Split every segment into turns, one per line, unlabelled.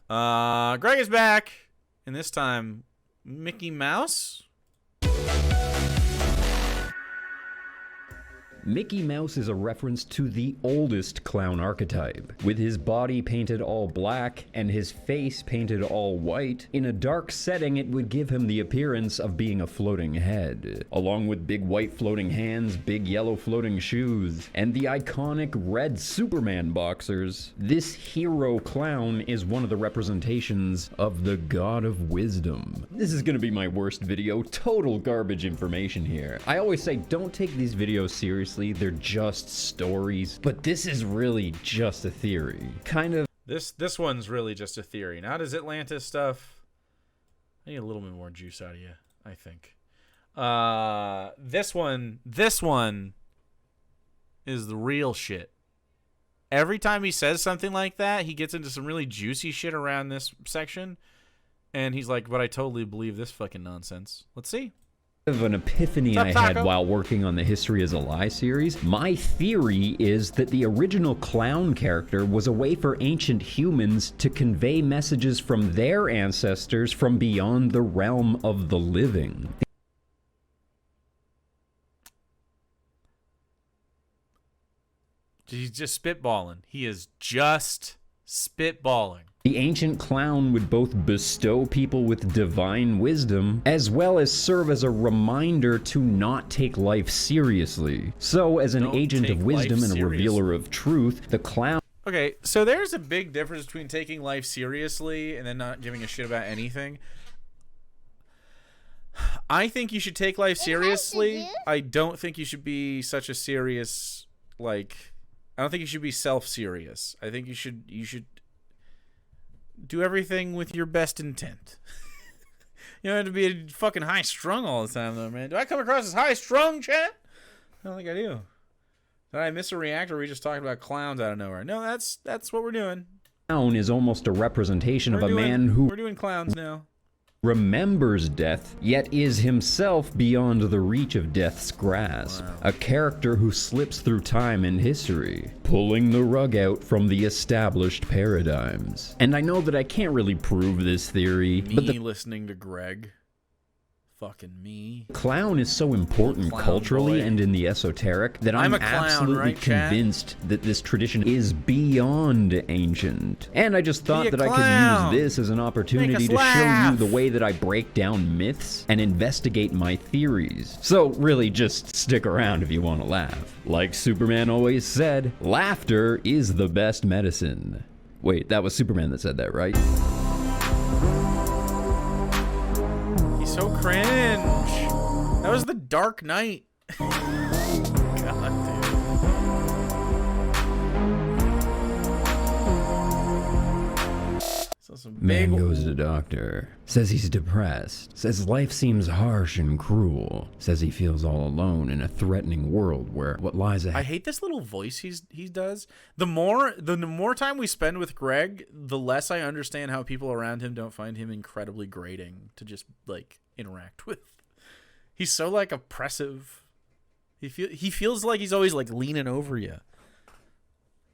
Greg is back, and this time, Mickey Mouse?
Mickey Mouse is a reference to the oldest clown archetype. With his body painted all black and his face painted all white, in a dark setting it would give him the appearance of being a floating head. Along with big white floating hands, big yellow floating shoes, and the iconic red Superman boxers, this hero clown is one of the representations of the god of wisdom. This is gonna be my worst video, total garbage information here. I always say don't take these videos seriously. They're just stories, but this is really just a theory. Kind of.
This one's really just a theory. Now, does Atlantis stuff? I need a little bit more juice out of you, I think. This one is the real shit. Every time he says something like that, he gets into some really juicy shit around this section, and he's like, "But I totally believe this fucking nonsense." Let's see.
Of an epiphany I had while working on the History is a Lie series. My theory is that the original clown character was a way for ancient humans to convey messages from their ancestors from beyond the realm of the living.
He's just spitballing. He is just spitballing.
The ancient clown would both bestow people with divine wisdom, as well as serve as a reminder to not take life seriously. So, as an agent of wisdom and a revealer of truth, the clown...
Okay, so there's a big difference between taking life seriously and then not giving a shit about anything. I think you should take life seriously. I don't think you should be such a serious, like... I don't think you should be self-serious. I think you should do everything with your best intent. You don't have to be fucking high-strung all the time, though, man. Do I come across as high-strung, chat? I don't think I do. Did I miss a react, or are we just talking about clowns out of nowhere? No, that's what we're doing.
Clown is almost a representation of a man who...
We're doing clowns now.
Remembers death, yet is himself beyond the reach of death's grasp. Wow. A character who slips through time and history, pulling the rug out from the established paradigms. And I know that I can't really prove this theory, but listening
to Greg. Fucking me.
Clown is so important culturally and in the esoteric that I'm absolutely convinced that this tradition is beyond ancient. And I just thought that I could use this as an opportunity to show you the way that I break down myths and investigate my theories. So really just stick around if you want to laugh. Like Superman always said, laughter is the best medicine. Wait, that was Superman that said that, right?
So cringe. That was the Dark Knight. God, dude. So
man goes to doctor. Says he's depressed. Says life seems harsh and cruel. Says he feels all alone in a threatening world where what lies ahead.
I hate this little voice he does. The more time we spend with Greg, the less I understand how people around him don't find him incredibly grating to just like interact with. He's so like oppressive. He feels like he's always like leaning over you,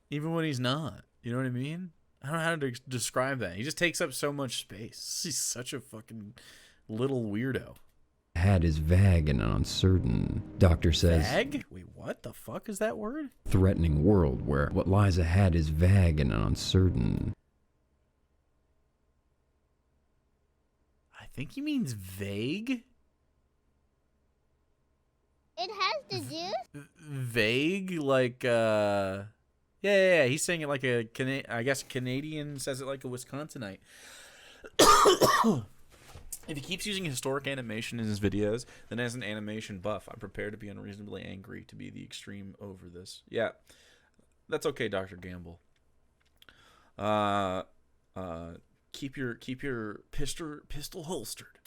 even when he's not. You know what I mean? I don't know how to describe that. He just takes up so much space. He's such a fucking little weirdo.
Had is vague and uncertain. Doctor says...
Vague? Wait, what the fuck is that word?
Threatening world where what lies ahead is vague and uncertain.
I think he means vague.
It has to do...
Vague, like, Yeah, he's saying it like a I guess a Canadian says it like a Wisconsinite. If he keeps using historic animation in his videos, then as an animation buff, I'm prepared to be unreasonably angry to be the extreme over this. Yeah, that's okay, Dr. Gamble. Keep your pistol holstered.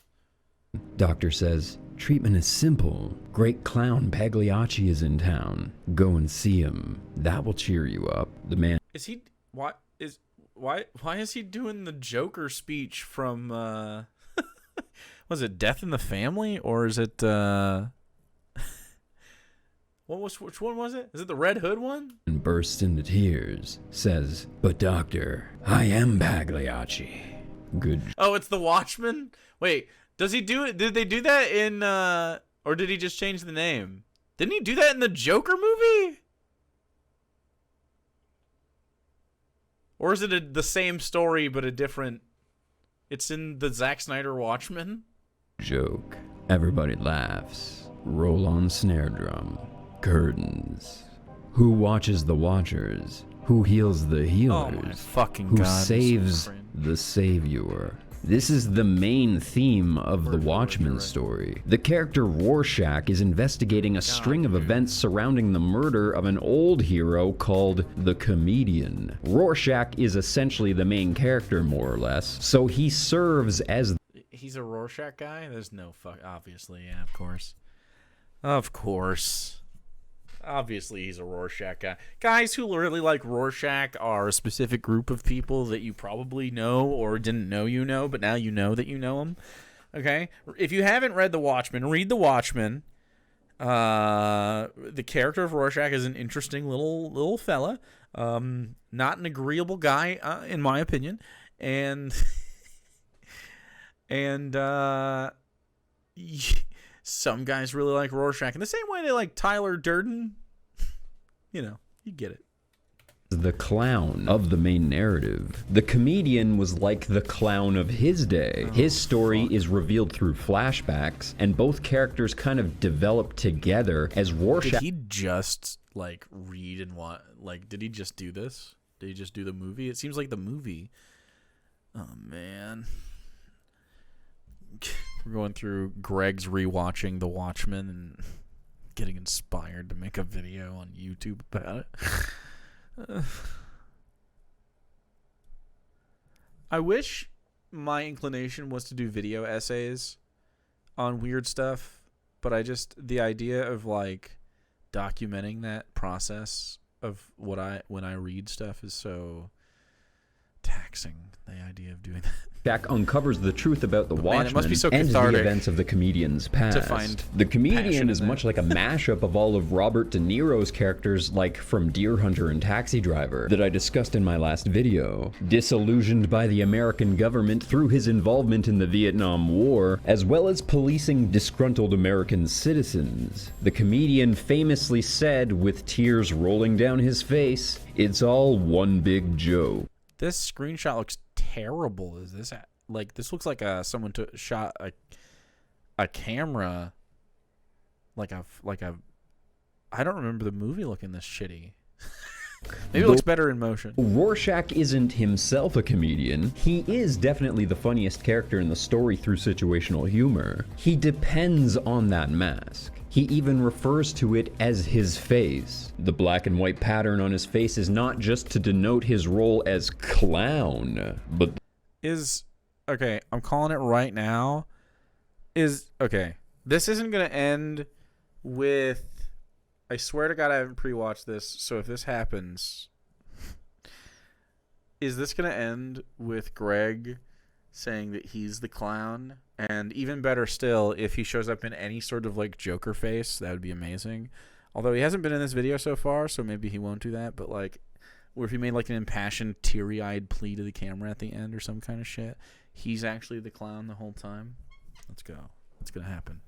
Doctor says, treatment is simple. Great clown Pagliacci is in town. Go and see him. That will cheer you up. The man...
Why is he doing the Joker speech from, was it Death in the Family? Or is it, Which one was it? Is it the Red Hood one?
And bursts into tears, says, "But doctor, I am Pagliacci." Good.
Oh, it's the Watchman? Wait, does he do it? Did they do that in, or did he just change the name? Didn't he do that in the Joker movie? Or is it the same story but a different... It's in the Zack Snyder Watchmen?
Joke. Everybody laughs. Roll on snare drum. Curtains. Who watches the watchers? Who heals the healers?
Oh my fucking
Who
God.
saves the savior? This is the main theme of the Watchmen
right.
story. The character Rorschach is investigating a string of events surrounding the murder of an old hero called the Comedian. Rorschach is essentially the main character, more or less, so he serves as...
He's a Rorschach guy? There's no fuck... Obviously, yeah, of course. Of course. Obviously, he's a Rorschach guy. Guys who really like Rorschach are a specific group of people that you probably know or didn't know you know, but now you know that you know them. Okay? If you haven't read The Watchmen, read The Watchmen. The character of Rorschach is an interesting little fella. Not an agreeable guy, in my opinion. And... some guys really like Rorschach in the same way they like Tyler Durden. You know, you get it.
The clown of the main narrative. The Comedian was like the clown of his day. His story is revealed through flashbacks, and both characters kind of develop together as Rorschach...
Did he just, like, read and what? Like, did he just do this? Did he just do the movie? It seems like the movie. Oh, man. We're going through Greg's rewatching The Watchmen and getting inspired to make a video on YouTube about it. I wish my inclination was to do video essays on weird stuff, but the idea of like documenting that process of when I read stuff is so taxing. The idea of doing that.
Jack uncovers the truth about the Watchmen
it must be so
and the
cathartic
events of the Comedian's past.
find
The Comedian
passion
is
in
much
that.
like a mashup of all of Robert De Niro's characters, like from Deer Hunter and Taxi Driver, that I discussed in my last video. Disillusioned by the American government through his involvement in the Vietnam War, as well as policing disgruntled American citizens, the Comedian famously said, with tears rolling down his face, "It's all one big joke."
This screenshot looks terrible. Is this like this looks like someone shot a camera like a I don't remember the movie looking this shitty. Maybe it looks better in motion.
Rorschach isn't himself a comedian. He is definitely the funniest character in the story through situational humor. He depends on that mask. He even refers to it as his face. The black and white pattern on his face is not just to denote his role as clown, but...
Okay, I'm calling it right now. Okay, this isn't going to end with... I swear to God I haven't pre-watched this, so if this happens... Is this going to end with Greg saying that he's the clown? And even better still, if he shows up in any sort of like Joker face, that would be amazing. Although he hasn't been in this video so far, so maybe he won't do that. But like, or if he made like an impassioned, teary-eyed plea to the camera at the end or some kind of shit, he's actually the clown the whole time. Let's go. It's gonna happen.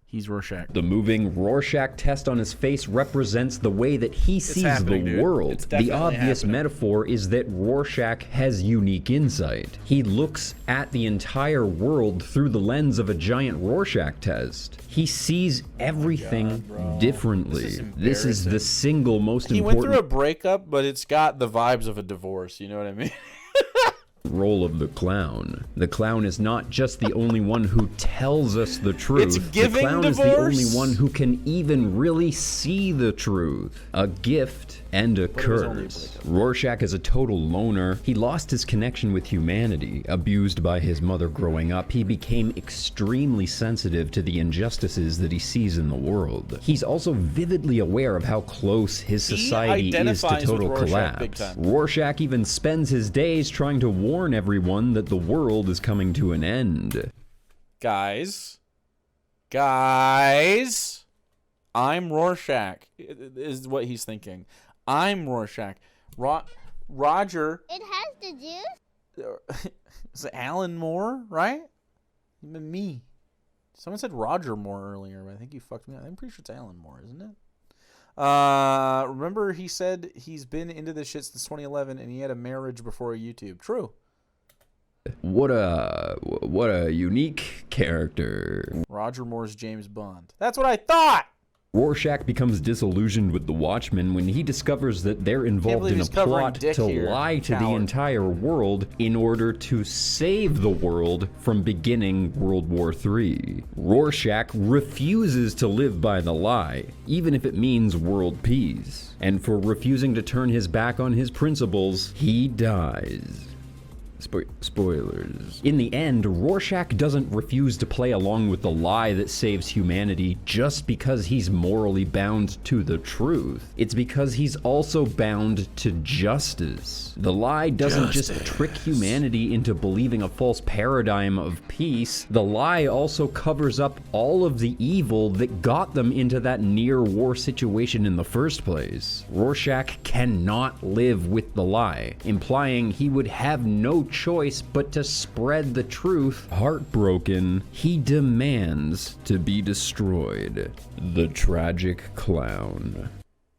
He's Rorschach.
The moving Rorschach test on his face represents the way that he sees the world. The obvious metaphor is that Rorschach has unique insight. He looks at the entire world through the lens of a giant Rorschach test. He sees everything differently. This is the single most
He
important...
went through a breakup, but it's got the vibes of a divorce. You know what I mean?
role of the clown. The clown is not just the only one who tells us the truth.
It's giving
the clown
divorce?
is the only one who can even really see the truth. A gift and a curse. Rorschach is a total loner. He lost his connection with humanity. Abused by his mother growing up, he became extremely sensitive to the injustices that he sees in the world. He's also vividly aware of how close his society is to total collapse. Rorschach even spends his days trying to warn everyone that the world is coming to an end.
Guys, I'm Rorschach is what he's thinking. I'm Rorschach. Roger.
It has the juice?
Is it Alan Moore, right? Even me. Someone said Roger Moore earlier, but I think you fucked me up. I'm pretty sure it's Alan Moore, isn't it? Remember he said he's been into this shit since 2011 and he had a marriage before YouTube. True.
What a unique character.
Roger Moore's James Bond. That's what I thought.
Rorschach becomes disillusioned with the Watchmen when he discovers that they're involved in a plot to lie to the entire world in order to save the world from beginning World War III. Rorschach refuses to live by the lie, even if it means world peace. And for refusing to turn his back on his principles, he dies. Spoilers. In the end, Rorschach doesn't refuse to play along with the lie that saves humanity just because he's morally bound to the truth. It's because he's also bound to justice. The lie doesn't just trick humanity into believing a false paradigm of peace. The lie also covers up all of the evil that got them into that near-war situation in the first place. Rorschach cannot live with the lie, implying he would have no choice but to spread the truth. Heartbroken, he demands to be destroyed. The tragic clown.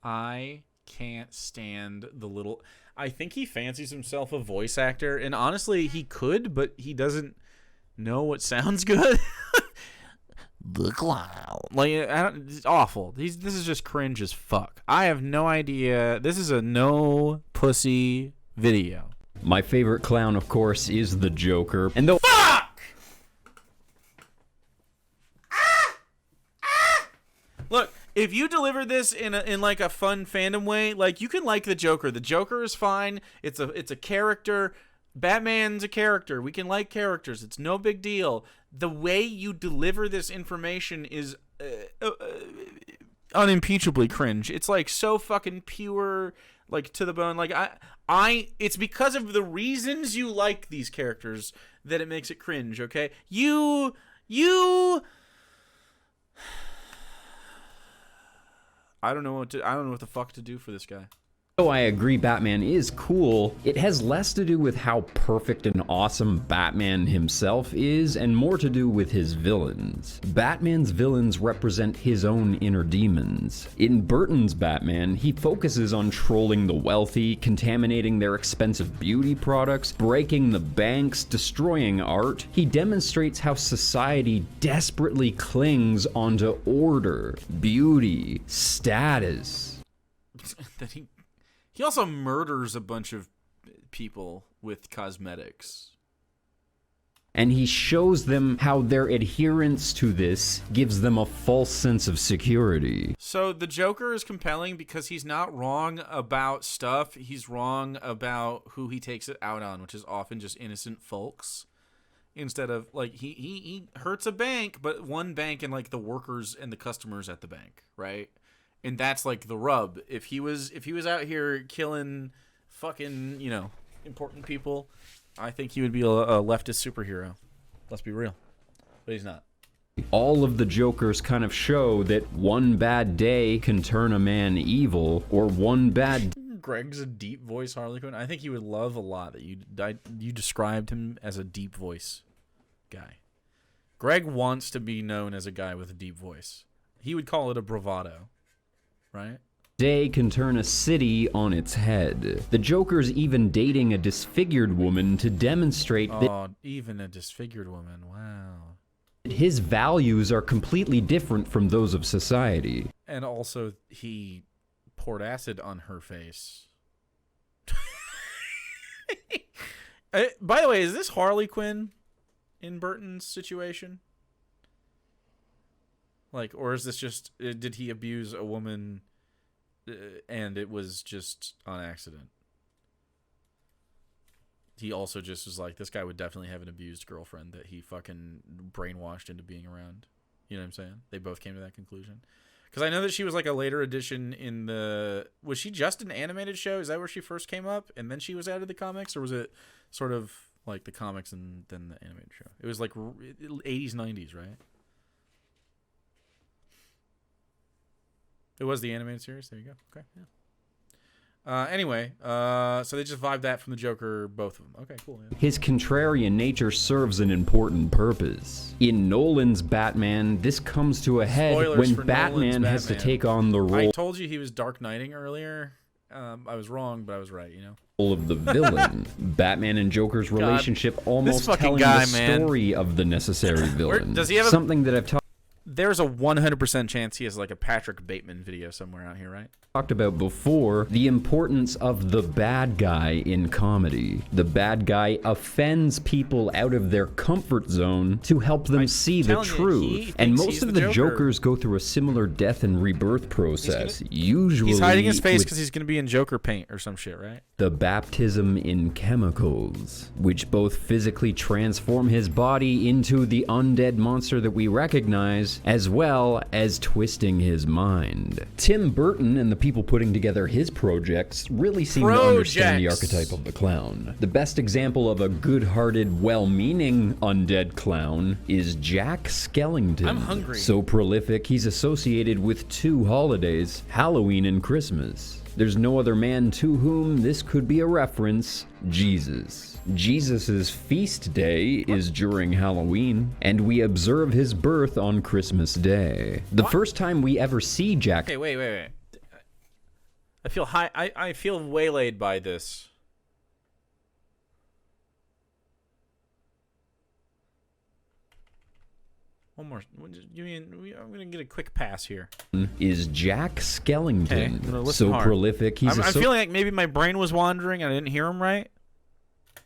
I can't stand the little... I think he fancies himself a voice actor, and honestly, he could, but he doesn't know what sounds good. The clown. Like, it's awful. This is just cringe as fuck. I have no idea. This is a no pussy video.
My favorite clown, of course, is the Joker. And though
fuck! Look, if you deliver this in like a fun fandom way, like you can like the Joker. The Joker is fine. It's a character. Batman's a character. We can like characters. It's no big deal. The way you deliver this information is unimpeachably cringe. It's like so fucking pure, like to the bone. Like it's because of the reasons you like these characters that it makes it cringe, okay? You I don't know what the fuck to do for this guy.
Though I agree Batman is cool, it has less to do with how perfect and awesome Batman himself is, and more to do with his villains. Batman's villains represent his own inner demons. In Burton's Batman, he focuses on trolling the wealthy, contaminating their expensive beauty products, breaking the banks, destroying art. He demonstrates how society desperately clings onto order, beauty, status.
That he also murders a bunch of people with cosmetics.
And he shows them how their adherence to this gives them a false sense of security.
So the Joker is compelling because he's not wrong about stuff. He's wrong about who he takes it out on, which is often just innocent folks. Instead of, like, he hurts a bank, but one bank and, like, the workers and the customers at the bank, right? And that's like the rub. If he was out here killing fucking, important people, I think he would be a leftist superhero. Let's be real. But he's not.
All of the Jokers kind of show that one bad day can turn a man evil, or one bad...
Greg's a deep voice Harley Quinn. I think he would love a lot that you described him as a deep voice guy. Greg wants to be known as a guy with a deep voice. He would call it a bravado. Right?
Day can turn a city on its head. The Joker's even dating a disfigured woman to demonstrate that
even a disfigured woman. Wow.
His values are completely different from those of society.
And also, he poured acid on her face. By the way, is this Harley Quinn in Burton's situation? Like, or is this just, did he abuse a woman and it was just on accident? He also just was like, this guy would definitely have an abused girlfriend that he fucking brainwashed into being around. You know what I'm saying? They both came to that conclusion. Because I know that she was like a later addition in the... Was she just an animated show? Is that where she first came up? And then she was added to the comics? Or was it sort of like the comics and then the animated show? It was like 80s, 90s, right? It was the animated series. There you go. Okay. Yeah. Anyway, so they just vibed that from the Joker, both of them. Okay, cool. Yeah.
His contrarian nature serves an important purpose. In Nolan's Batman, this comes to a head
Spoilers
when
for
Batman
Nolan's
has to
Batman.
take on the
I
role
told you he was Dark Knighting earlier. I was wrong, but I was right, you know?
of the villain. Batman and Joker's relationship almost
fucking
telling
guy,
the
man.
story of the necessary villain.
does he have a-
Something that I've
There's a 100% chance he has like a Patrick Bateman video somewhere out here, right?
talked about before, the importance of the bad guy in comedy. The bad guy offends people out of their comfort zone to help them see the
telling you, he
truth. And
thinks
most
he's
of
the
the
Joker.
Jokers go through a similar death and rebirth process. Usually,
He's hiding his face
with
because he's going to be in Joker paint or some shit, right?
the baptism in chemicals, which both physically transform his body into the undead monster that we recognize, as well as twisting his mind. Tim Burton and the people putting together his projects really seem to understand the archetype of the clown. The best example of a good-hearted, well-meaning undead clown is Jack Skellington.
I'm hungry.
So prolific, he's associated with two holidays, Halloween and Christmas. There's no other man to whom this could be a reference, Jesus. Jesus' feast day is during Halloween, and we observe his birth on Christmas Day. The first time we ever see Jack...
Okay, wait. I feel I feel waylaid by this. One more. I'm gonna get a quick pass here.
is Jack Skellington.
Okay, I'm gonna listen
So
hard.
prolific, he's
I'm feeling like maybe my brain was wandering and I didn't hear him right.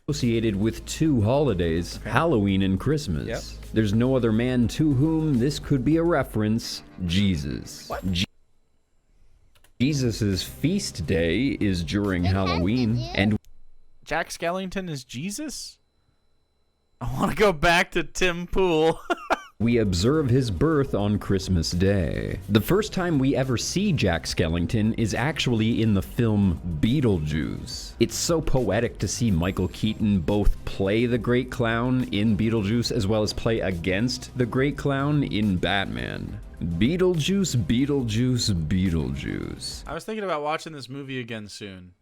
associated with two holidays, Halloween and Christmas.
Yep.
There's no other man to whom this could be a reference, Jesus.
What?
Jesus' feast day is during Halloween, and
Jack Skellington is Jesus? I want to go back to Tim Pool.
we observe his birth on Christmas Day. The first time we ever see Jack Skellington is actually in the film Beetlejuice. It's so poetic to see Michael Keaton both play the Great Clown in Beetlejuice as well as play against the Great Clown in Batman. Beetlejuice, Beetlejuice, Beetlejuice.
I was thinking about watching this movie again soon.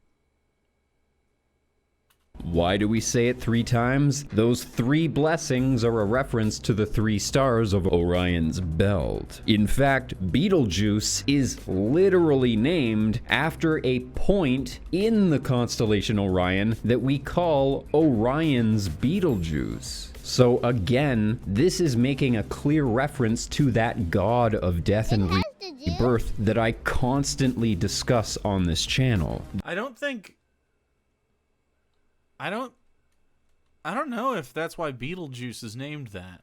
Why do we say it 3 times? Those 3 blessings are a reference to the 3 stars of Orion's belt. In fact, Beetlejuice is literally named after a point in the constellation Orion that we call Orion's Beetlejuice. So again, this is making a clear reference to that god of death and rebirth that I constantly discuss on this channel.
I don't know if that's why Beetlejuice is named that.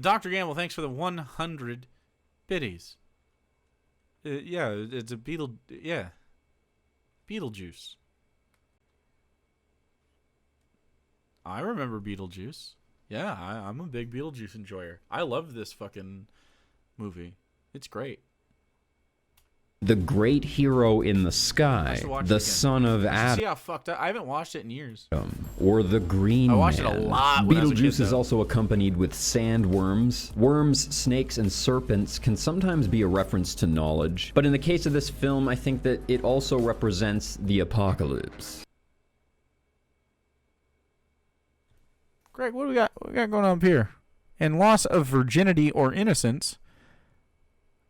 Dr. Gamble, thanks for the 100 biddies. Yeah, it's a Beetlejuice. I remember Beetlejuice. Yeah, I'm a big Beetlejuice enjoyer. I love this fucking movie. It's great.
The great hero in the sky, the son of Adam.
See how fucked up? I haven't watched it in years.
Or the Green
I watched it
Man.
a lot when I was a kid,
Beetlejuice is
though.
also accompanied with sandworms. Worms, snakes, and serpents can sometimes be a reference to knowledge, but in the case of this film, I think that it also represents the apocalypse.
Greg, what do we got? What we got going on up here? And loss of virginity or innocence.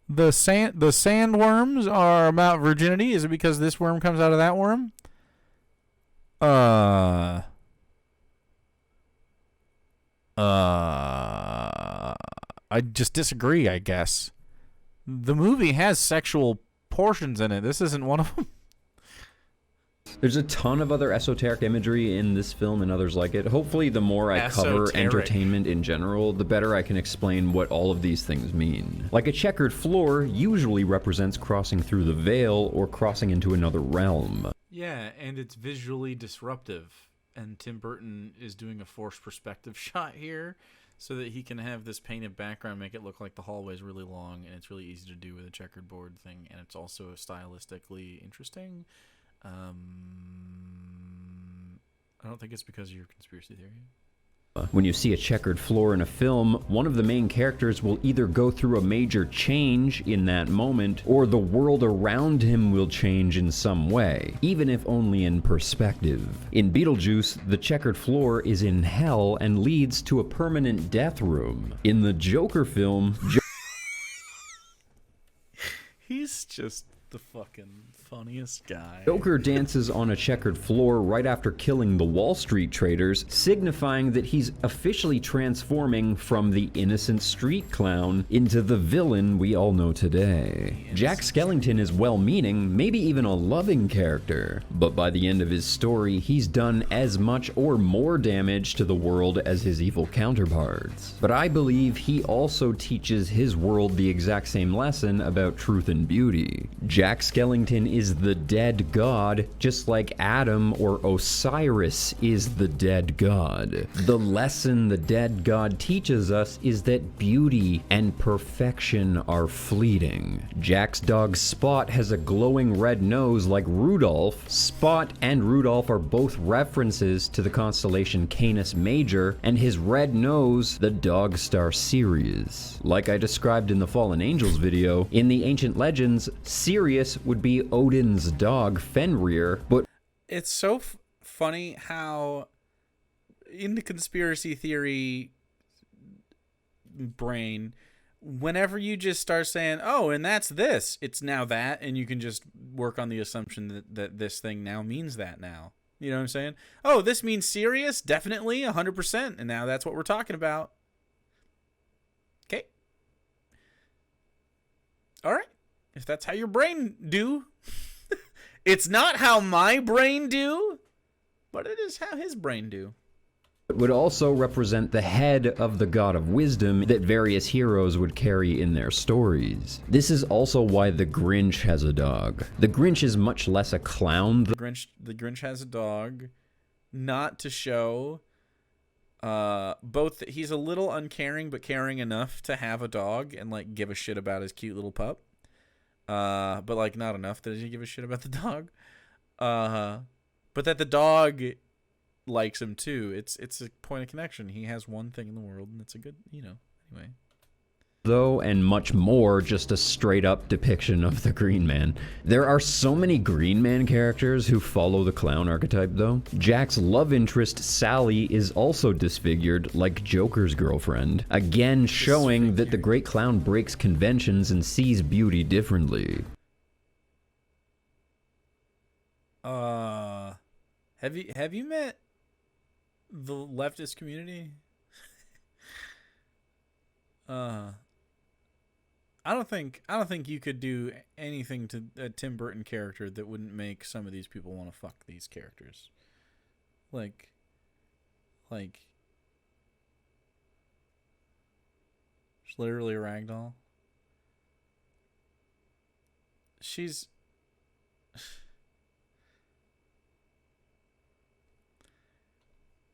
The sandworms are about virginity. Is it because this worm comes out of that worm? I just disagree, I guess. The movie has sexual portions in it. This isn't one of them.
There's a ton of other esoteric imagery in this film and others like it. Hopefully, the more I cover
Esoteric.
entertainment in general, the better I can explain what all of these things mean. Like a checkered floor usually represents crossing through the veil or crossing into another realm.
Yeah, and it's visually disruptive. And Tim Burton is doing a forced perspective shot here so that he can have this painted background make it look like the hallway is really long, and it's really easy to do with a checkered board thing, and it's also stylistically interesting. I don't think it's because of your conspiracy theory.
When you see a checkered floor in a film, one of the main characters will either go through a major change in that moment, or the world around him will change in some way, even if only in perspective. In Beetlejuice, the checkered floor is in hell and leads to a permanent death room. In the Joker film,
He's just the fucking funniest guy.
Joker dances on a checkered floor right after killing the Wall Street traders, signifying that he's officially transforming from the innocent street clown into the villain we all know today. Jack Skellington is well-meaning, maybe even a loving character, but by the end of his story, he's done as much or more damage to the world as his evil counterparts. But I believe he also teaches his world the exact same lesson about truth and beauty. Jack Skellington is the dead god, just like Adam or Osiris is the dead god. The lesson the dead god teaches us is that beauty and perfection are fleeting. Jack's dog Spot has a glowing red nose like Rudolph. Spot and Rudolph are both references to the constellation Canis Major and his red nose, the Dog Star Sirius. Like I described in the Fallen Angels video, in the ancient legends, Sirius would be Odin's dog Fenrir, but
it's so funny how in the conspiracy theory brain, whenever you just start saying, oh, and that's this, it's now that, and you can just work on the assumption that this thing now means that now. You know what I'm saying? Oh, this means Sirius? Definitely, 100%, and now that's what we're talking about. Okay. All right. If that's how your brain do. It's not how my brain do, but it is how his brain do.
It would also represent the head of the god of wisdom that various heroes would carry in their stories. This is also why the Grinch has a dog. The Grinch is much less a clown.
The Grinch has a dog, not to show both that he's a little uncaring but caring enough to have a dog and like give a shit about his cute little pup. But like not enough that he give a shit about the dog. But that the dog likes him too. It's a point of connection. He has one thing in the world, and it's a good, anyway.
Though, and much more, just a straight-up depiction of the Green Man. There are so many Green Man characters who follow the clown archetype, though. Jack's love interest, Sally, is also disfigured, like Joker's girlfriend, again showing that the great clown breaks conventions and sees beauty differently.
Have you met the leftist community? I don't think you could do anything to a Tim Burton character that wouldn't make some of these people want to fuck these characters. Like she's literally a ragdoll. She's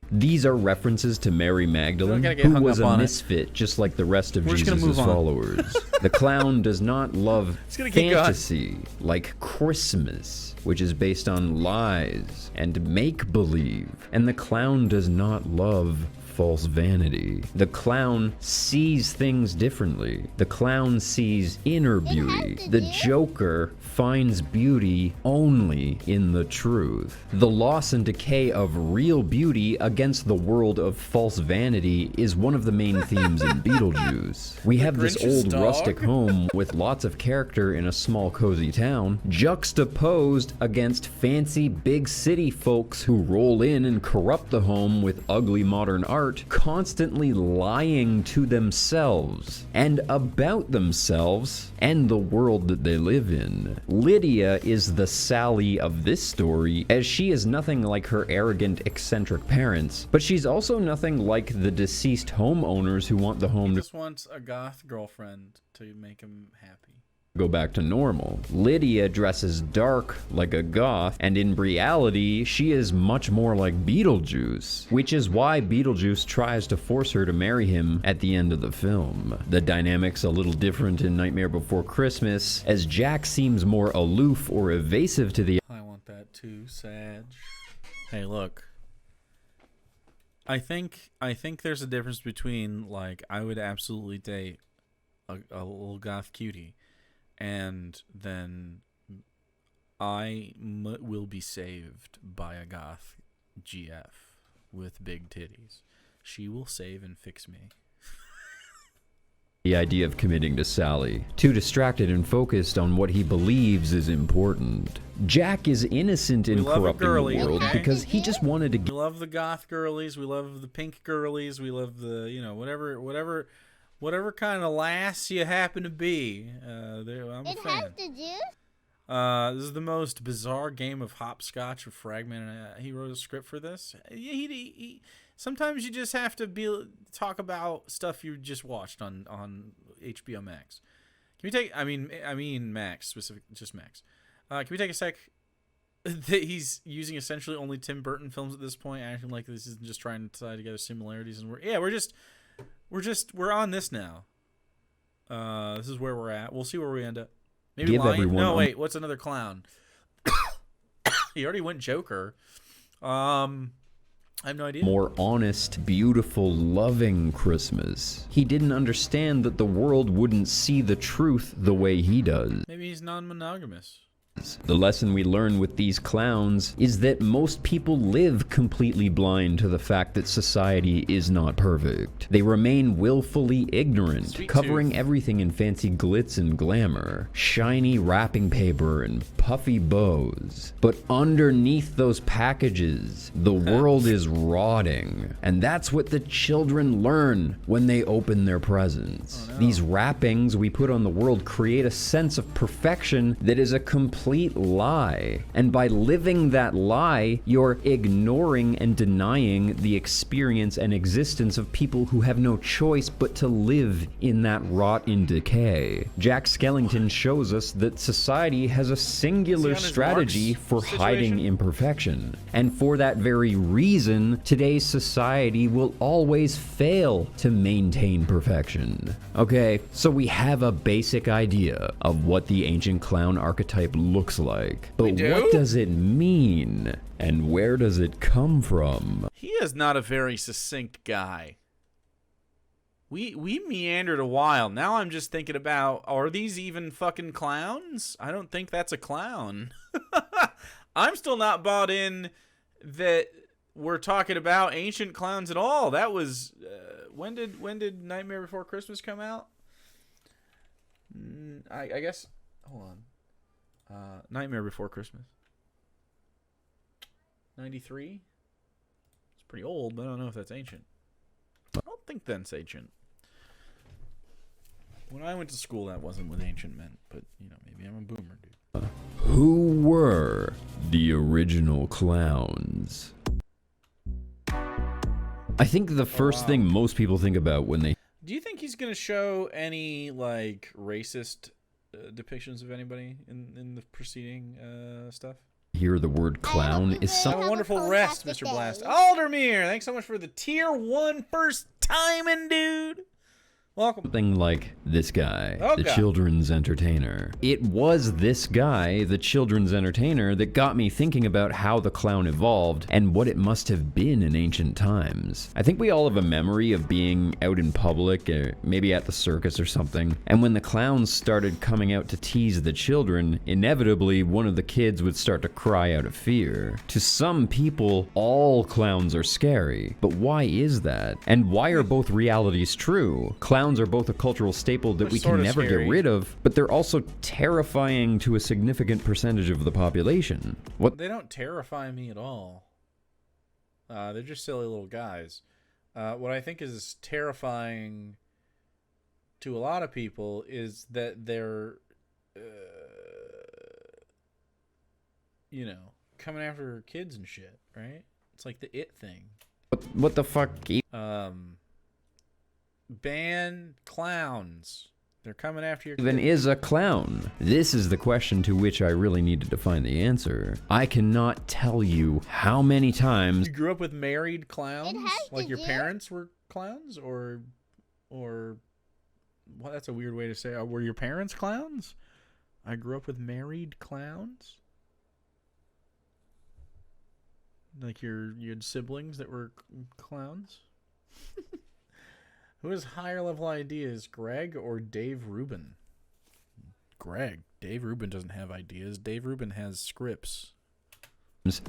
These are references to Mary Magdalene, who was a misfit just like the rest of Jesus' followers. The clown does not love fantasy like Christmas, which is based on lies and make-believe. And the clown does not love false vanity. The clown sees things differently. The clown sees inner beauty. The Joker finds beauty only in the truth. The loss and decay of real beauty against the world of false vanity is one of the main themes in Beetlejuice. We have this old rustic home with lots of character in a small cozy town, juxtaposed against fancy big city folks who roll in and corrupt the home with ugly modern art, constantly lying to themselves and about themselves and the world that they live in. Lydia is the Sally of this story, as she is nothing like her arrogant, eccentric parents, but she's also nothing like the deceased homeowners who want the home to
just wants a goth girlfriend to make him happy.
Go back to normal. Lydia dresses dark like a goth, and in reality, she is much more like Beetlejuice, which is why Beetlejuice tries to force her to marry him at the end of the film. The dynamic's a little different in Nightmare Before Christmas, as Jack seems more aloof or evasive to the—
I want that too, Sag. Hey, look. I think there's a difference between, like, I would absolutely date a little goth cutie, and then will be saved by a goth GF with big titties. She will save and fix me.
The idea of committing to Sally, too distracted and focused on what he believes is important. Jack is innocent in corrupting the world because he just wanted to
We love the goth girlies, we love the pink girlies, we love the, you know, whatever kind of lass you happen to be. I'm a
It
fan.
has the juice.
This is the most bizarre game of hopscotch or fragment. He wrote a script for this. He sometimes you just have to talk about stuff you just watched on HBO Max. Can we take? I mean Max, just Max. Can we take a sec? He's using essentially only Tim Burton films at this point, acting like this is just trying to tie together similarities, and we're on this now. This is where we're at. We'll see where we end up. Maybe
give
Lion?
everyone
No, wait. What's another clown? He already went Joker. I have no idea.
more honest, beautiful, loving Christmas. He didn't understand that the world wouldn't see the truth the way he does.
Maybe he's non-monogamous.
The lesson we learn with these clowns is that most people live completely blind to the fact that society is not perfect. They remain willfully ignorant,
Sweet
covering
tooth.
everything in fancy glitz and glamour, shiny wrapping paper and puffy bows. But underneath those packages, the world is rotting. And that's what the children learn when they open their presents.
Oh, no.
These wrappings we put on the world create a sense of perfection that is a complete lie. And by living that lie, you're ignoring and denying the experience and existence of people who have no choice but to live in that rot and decay. Jack Skellington shows us that society has a singular
Is he on his
strategy
Marx
for hiding
situation?
imperfection. And for that very reason, today's society will always fail to maintain perfection. Okay, so we have a basic idea of what the ancient clown archetype looks like. But
do?
what does it mean? And where does it come from?
He is not a very succinct guy. We meandered a while. Now I'm just thinking about, are these even fucking clowns? I don't think that's a clown. I'm still not bought in that we're talking about ancient clowns at all. That was when did Nightmare Before Christmas come out? I guess. Hold on. Nightmare Before Christmas. 93? It's pretty old, but I don't know if that's ancient. I don't think that's ancient. When I went to school, that wasn't what ancient meant, but, you know, maybe I'm a boomer, dude.
Who were the original clowns? I think the first thing most people think about when they
Do you think he's going to show any, like, racist depictions of anybody in the preceding stuff?
hear the word clown is
Have
something
a wonderful rest, Mr. Blast. Aldermere, thanks so much for the tier 1 first timing, dude. Welcome.
like this guy,
Oh,
the
God.
children's entertainer. It was this guy, the children's entertainer, that got me thinking about how the clown evolved and what it must have been in ancient times. I think we all have a memory of being out in public, maybe at the circus or something, and when the clowns started coming out to tease the children, inevitably one of the kids would start to cry out of fear. To some people, all clowns are scary, but why is that? And why are both realities true? Clowns are both a cultural staple that
They're
we can
sorta
never
scary.
get rid of, but they're also terrifying to a significant percentage of the population. What
They don't terrify me at all. They're just silly little guys. What I think is terrifying to a lot of people is that they're, you know, coming after kids and shit, right? It's like the It thing.
what the fuck?
Ban clowns. They're coming after your
Even
kids.
is a clown? This is the question to which I really needed to find the answer. I cannot tell you how many times
You grew up with married clowns?
It has
Like
to
your
do.
parents were clowns? Or well, that's a weird way to say it. Were your parents clowns? I grew up with married clowns? Like you had siblings that were clowns? Who has higher level ideas, Greg or Dave Rubin? Greg. Dave Rubin doesn't have ideas. Dave Rubin has scripts.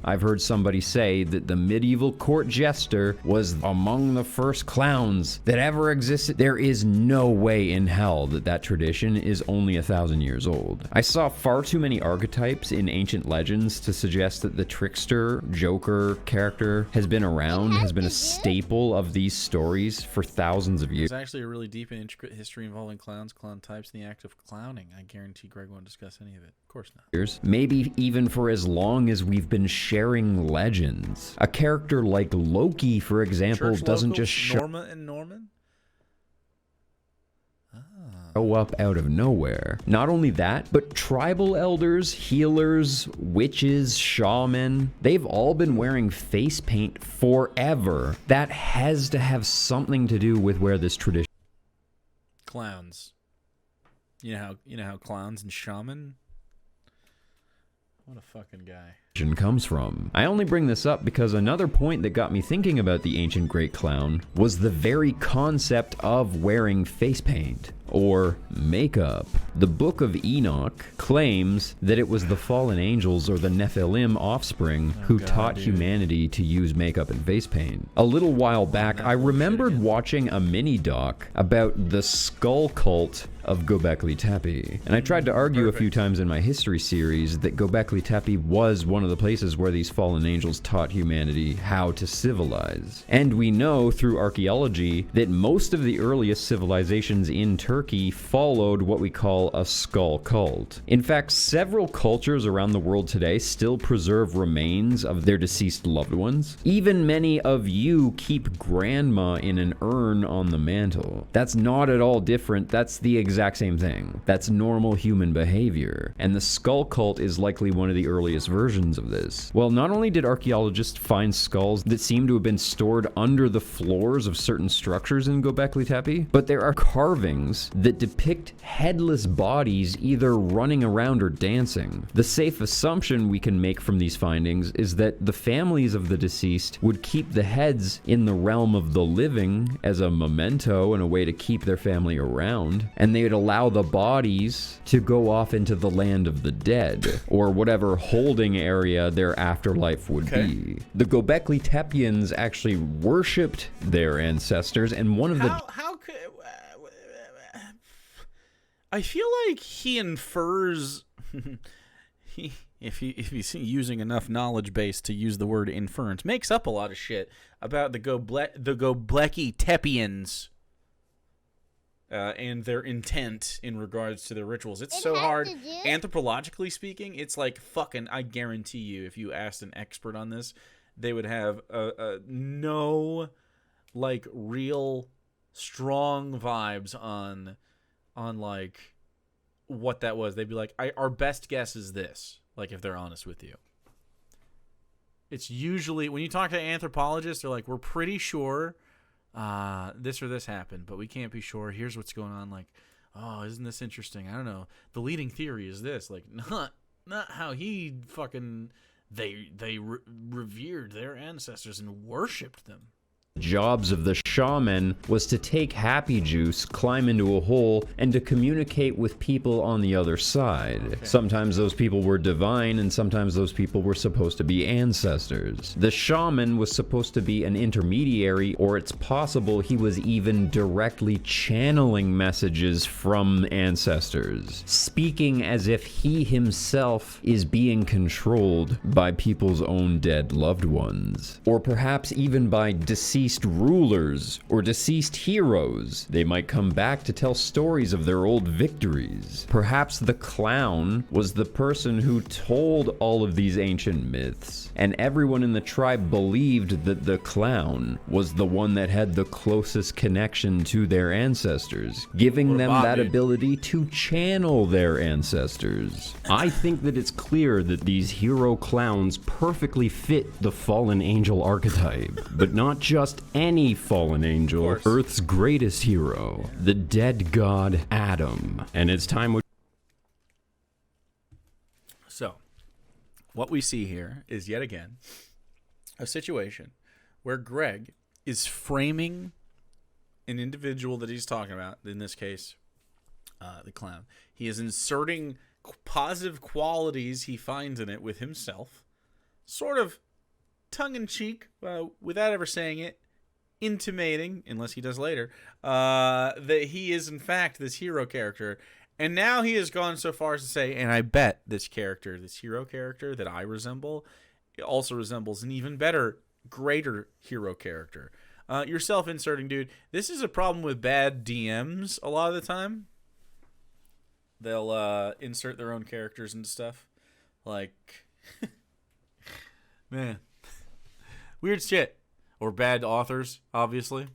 I've heard somebody say that the medieval court jester was among the first clowns that ever existed. There is no way in hell that that tradition is only 1,000 years old. I saw far too many archetypes in ancient legends to suggest that the trickster, joker character has been around, has been a staple of these stories for thousands of years.
There's actually a really deep and intricate history involving clowns, clown types, and the act of clowning. I guarantee Greg won't discuss any of it. Of course not.
Maybe even for as long as we've been sharing legends. A character like Loki, for example,
Church
doesn't
locals,
just
Norma and Norman?
show up out of nowhere. Not only that, but tribal elders, healers, witches, shaman, they've all been wearing face paint forever. That has to have something to do with where this tradition
Clowns. You know how clowns and shaman? What a fucking guy.
comes from. I only bring this up because another point that got me thinking about the ancient great clown was the very concept of wearing face paint or makeup. The Book of Enoch claims that it was the fallen angels or the Nephilim offspring who taught humanity to use makeup and face paint. A little while back, I remembered watching a mini doc about the skull cult of Göbekli Tepe. And I tried to argue a few times in my history series that Göbekli Tepe was one of the places where these fallen angels taught humanity how to civilize. And we know through archaeology that most of the earliest civilizations in Turkey followed what we call a skull cult. In fact, several cultures around the world today still preserve remains of their deceased loved ones. Even many of you keep grandma in an urn on the mantle. That's not at all different. That's the exact same thing. That's normal human behavior. And the skull cult is likely one of the earliest versions of this. Well, not only did archaeologists find skulls that seem to have been stored under the floors of certain structures in Göbekli Tepe, but there are carvings that depict headless bodies either running around or dancing. The safe assumption we can make from these findings is that the families of the deceased would keep the heads in the realm of the living as a memento and a way to keep their family around, and they would allow the bodies to go off into the land of the dead, or whatever holding area their afterlife would be. The Göbekli Tepeans actually worshipped their ancestors, and one of the...
How could... I feel like he infers... if he's using enough knowledge base to use the word inference, makes up a lot of shit about the Göbekli Tepeans. And their intent in regards to their rituals. It's so hard. Anthropologically speaking, it's like fucking, I guarantee you, if you asked an expert on this, they would have no, like, real strong vibes on like, what that was. They'd be like, our best guess is this, like, if they're honest with you. It's usually, when you talk to anthropologists, they're like, we're pretty sure this or this happened, but we can't be sure. Here's what's going on. Like, oh, isn't this interesting? I don't know. The leading theory is this. Like, not how he fucking they revered their ancestors and worshipped them.
Jobs of the shaman was to take happy juice, climb into a hole, and to communicate with people on the other side. Okay. Sometimes those people were divine, and sometimes those people were supposed to be ancestors. The shaman was supposed to be an intermediary, or it's possible he was even directly channeling messages from ancestors, speaking as if he himself is being controlled by people's own dead loved ones, or perhaps even by deceased rulers or deceased heroes. They might come back to tell stories of their old victories. Perhaps the clown was the person who told all of these ancient myths, and everyone in the tribe believed that the clown was the one that had the closest connection to their ancestors, giving them that ability to channel their ancestors. I think that it's clear that these hero clowns perfectly fit the fallen angel archetype, but not just any fallen angel, Earth's greatest hero, the dead god Adam. And it's time.
So, what we see here is yet again a situation where Greg is framing an individual that he's talking about, in this case, the clown. He is inserting positive qualities he finds in it with himself, sort of tongue-in-cheek, without ever saying it, intimating, unless he does later, that he is in fact this hero character. And now he has gone so far as to say, and I bet this character, this hero character that I resemble, it also resembles an even better, greater hero character. You're self-inserting, dude. This is a problem with bad DMs a lot of the time. They'll insert their own characters and stuff. Like, man, weird shit. Or bad authors, obviously.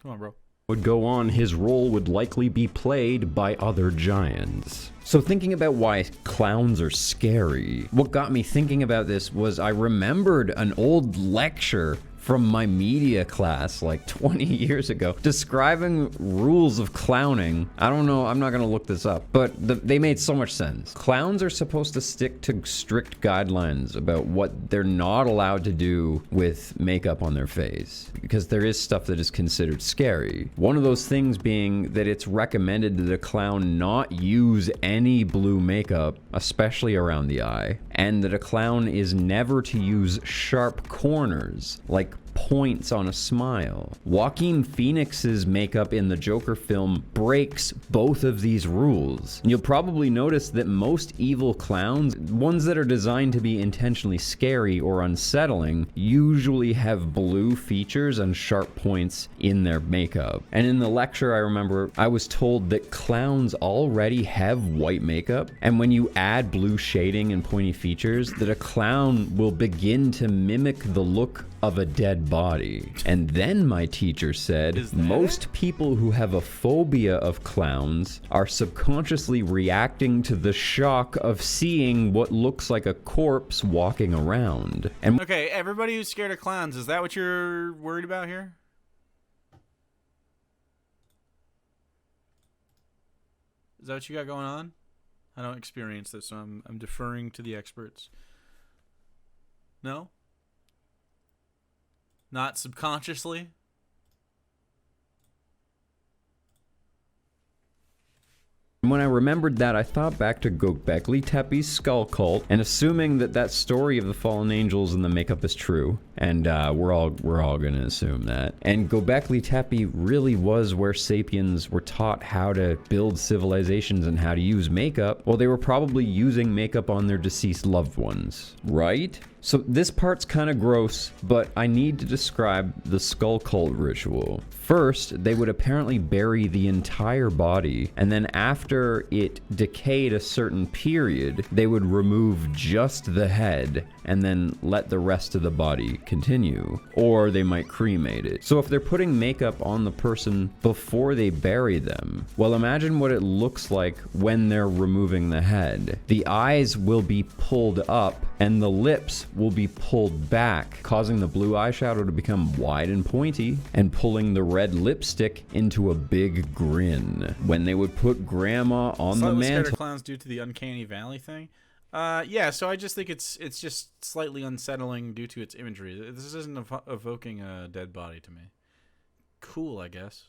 Come on, bro.
Would go on, his role would likely be played by other giants. So thinking about why clowns are scary, what got me thinking about this was I remembered an old lecture from my media class like 20 years ago describing rules of clowning. I don't know, I'm not gonna look this up, but they made so much sense. Clowns are supposed to stick to strict guidelines about what they're not allowed to do with makeup on their face, because there is stuff that is considered scary. One of those things being that it's recommended that a clown not use any blue makeup, especially around the eye, and that a clown is never to use sharp corners, like points on a smile. Joaquin Phoenix's makeup in the Joker film breaks both of these rules. You'll probably notice that most evil clowns, ones that are designed to be intentionally scary or unsettling, usually have blue features and sharp points in their makeup. And in the lecture, I remember I was told that clowns already have white makeup, and when you add blue shading and pointy features, that a clown will begin to mimic the look of a dead body. And then my teacher said, most people who have a phobia of clowns are subconsciously reacting to the shock of seeing what looks like a corpse walking around. And
okay, everybody who's scared of clowns, is that what you're worried about here? Is that what you got going on? I don't experience this, so I'm deferring to the experts. No? Not subconsciously?
when I remembered that, I thought back to Göbekli Tepe's skull cult, and assuming that that story of the fallen angels and the makeup is true, and we're all gonna assume that, and Göbekli Tepe really was where sapiens were taught how to build civilizations and how to use makeup, well, they were probably using makeup on their deceased loved ones, right? So this part's kind of gross, but I need to describe the skull cult ritual. First, they would apparently bury the entire body, and then after it decayed a certain period, they would remove just the head and then let the rest of the body continue. Or they might cremate it. So if they're putting makeup on the person before they bury them, well, imagine what it looks like when they're removing the head. The eyes will be pulled up and the lips will be pulled back, causing the blue eyeshadow to become wide and pointy and pulling the red lipstick into a big grin. When they would put grandma on the mantle.
Clowns due to the uncanny valley thing. Yeah, so I just think it's just slightly unsettling due to its imagery. This isn't evoking a dead body to me. Cool, I guess.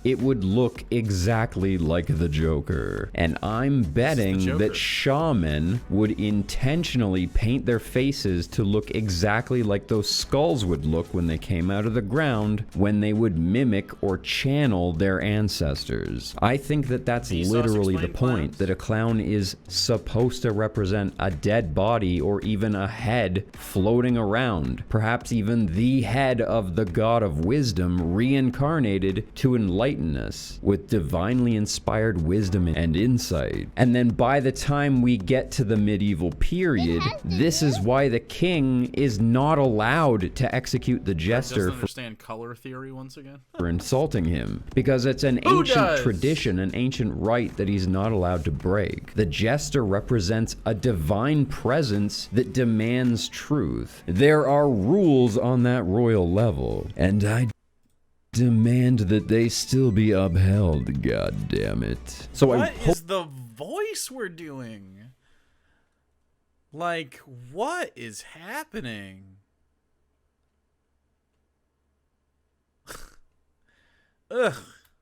It would look exactly like the Joker. And I'm betting that shaman would intentionally paint their faces to look exactly like those skulls would look when they came out of the ground, when they would mimic or channel their ancestors. I think that that's literally the point, that a clown is supposed to represent a dead body or even a head floating around, perhaps even the head of the god of wisdom reincarnated to enlighten us with divinely inspired wisdom and insight. And then by the time we get to the medieval period, this is why the king is not allowed to execute the jester
understand color theory once again.
For insulting him, because it's an ancient tradition, an ancient rite that he's not allowed to break. The jester represents a divine presence that demands truth. There are rules on that royal level, and I demand that they still be upheld, god damn it. So
what is the voice we're doing? Like, what is happening? Ugh.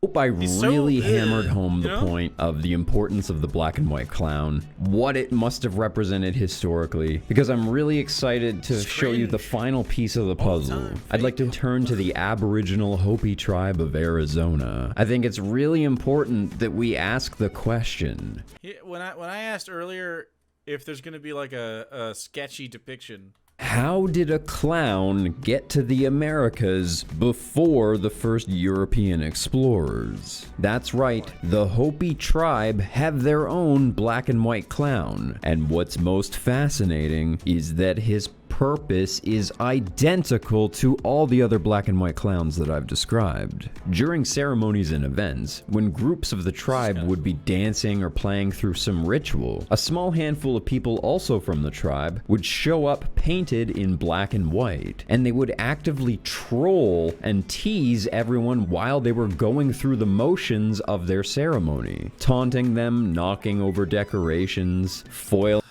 Hope I really hammered home the
you know?
point of the importance of the black and white clown, what it must have represented historically, because I'm really excited to show you the final piece of the puzzle. I'd like to turn to the Aboriginal Hopi tribe of Arizona. I think it's really important that we ask the question.
When I asked earlier if there's going to be like a sketchy depiction,
How did a clown get to the Americas before the first European explorers? That's right, the Hopi tribe have their own black and white clown, and what's most fascinating is that his purpose is identical to all the other black and white clowns that I've described. During ceremonies and events, when groups of the tribe would be dancing or playing through some ritual, a small handful of people also from the tribe would show up painted in black and white, and they would actively troll and tease everyone while they were going through the motions of their ceremony, taunting them, knocking over decorations, foiling.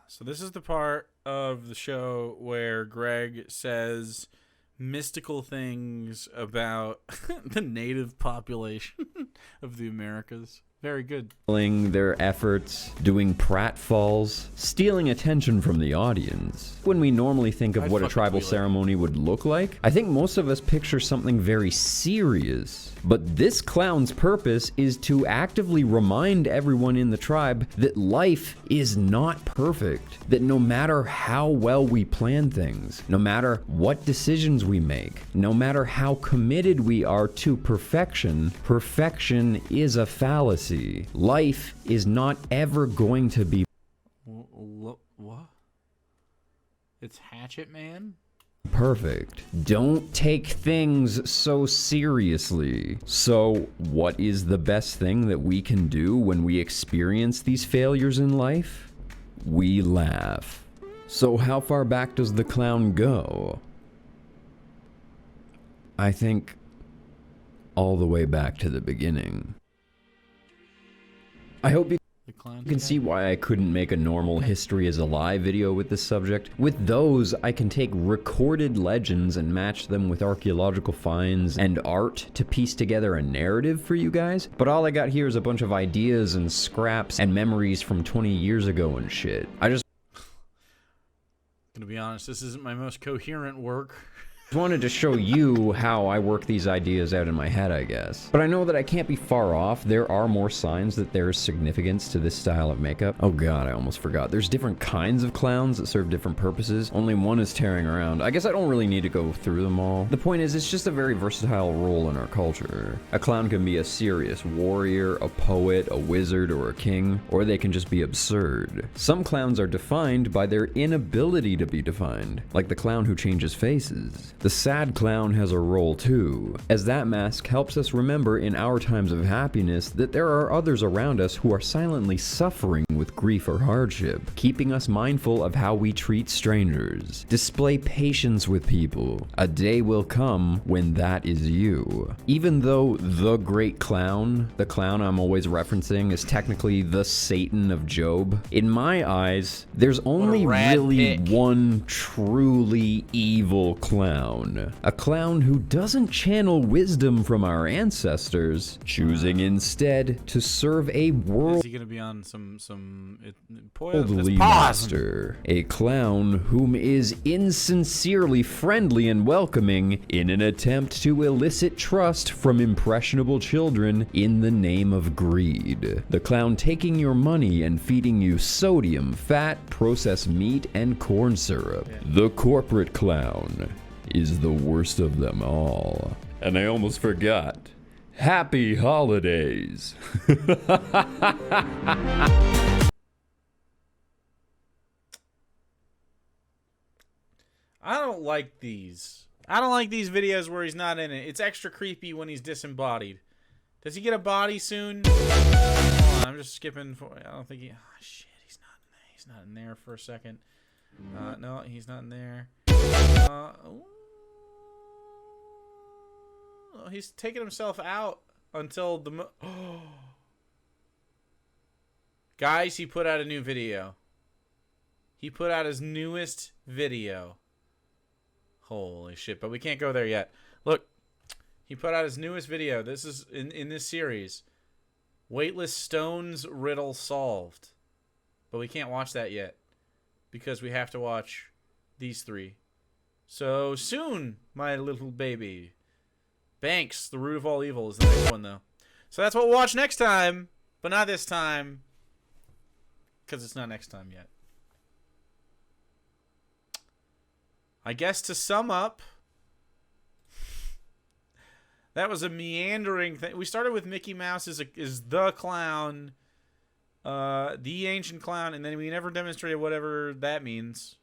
So this is the part of the show where Greg says mystical things about the native population of the Americas. Very good.
Their efforts, doing pratfalls, stealing attention from the audience. When we normally think of what a tribal ceremony would look like, I think most of us picture something very serious. But this clown's purpose is to actively remind everyone in the tribe that life is not perfect, that no matter how well we plan things, no matter what decisions we make, no matter how committed we are to perfection, perfection is a fallacy. Life is not ever going to be
What? It's Hatchet Man?
perfect. Don't take things so seriously. So, what is the best thing that we can do when we experience these failures in life? We laugh. So, how far back does the clown go? I think all the way back to the beginning. I hope you can see why I couldn't make a normal History is a Lie video with this subject. With those, I can take recorded legends and match them with archaeological finds and art to piece together a narrative for you guys. But all I got here is a bunch of ideas and scraps and memories from 20 years ago and shit.
Gonna be honest, this isn't my most coherent work.
Wanted to show you how I work these ideas out in my head, I guess. But I know that I can't be far off. There are more signs that there's significance to this style of makeup. Oh god, I almost forgot. There's different kinds of clowns that serve different purposes. Only one is tearing around. I guess I don't really need to go through them all. The point is, it's just a very versatile role in our culture. A clown can be a serious warrior, a poet, a wizard, or a king, or they can just be absurd. Some clowns are defined by their inability to be defined, like the clown who changes faces. The sad clown has a role too, as that mask helps us remember in our times of happiness that there are others around us who are silently suffering with grief or hardship, keeping us mindful of how we treat strangers. Display patience with people. A day will come when that is you. Even though the great clown, the clown I'm always referencing, is technically the Satan of Job, in my eyes, there's only really one truly evil clown. A clown who doesn't channel wisdom from our ancestors, choosing instead to serve a
Is he gonna be on
worldly master? A clown whom is insincerely friendly and welcoming in an attempt to elicit trust from impressionable children in the name of greed. The clown taking your money and feeding you sodium, fat, processed meat, and corn syrup. The corporate clown is the worst of them all. And I almost forgot. Happy holidays!
I don't like these. I don't like these videos where he's not in it. It's extra creepy when he's disembodied. Does he get a body soon? Hold on, I'm just skipping. I don't think he... Oh, shit, he's not in there for a second. No, he's not in there. He's taking himself out until the... Guys, he put out a new video. He put out his newest video. Holy shit, but we can't go there yet. Look, he put out his newest video. This is in this series. Weightless Stones Riddle Solved. But we can't watch that yet because we have to watch these three. So soon, my little baby. Banks, the root of all evil is the next one, though. So that's what we'll watch next time, but not this time because it's not next time yet. I guess to sum up, that was a meandering thing. We started with Mickey Mouse is the clown, the ancient clown, and then we never demonstrated whatever that means.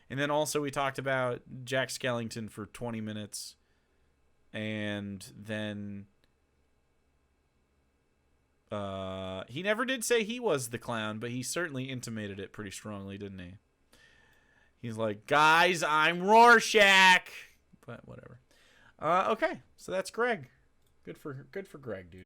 And then also we talked about Jack Skellington for 20 minutes. And then he never did say he was the clown, but he certainly intimated it pretty strongly, didn't he? He's like, guys, I'm Rorschach. But whatever. Okay, so that's Greg. Good for Greg, dude.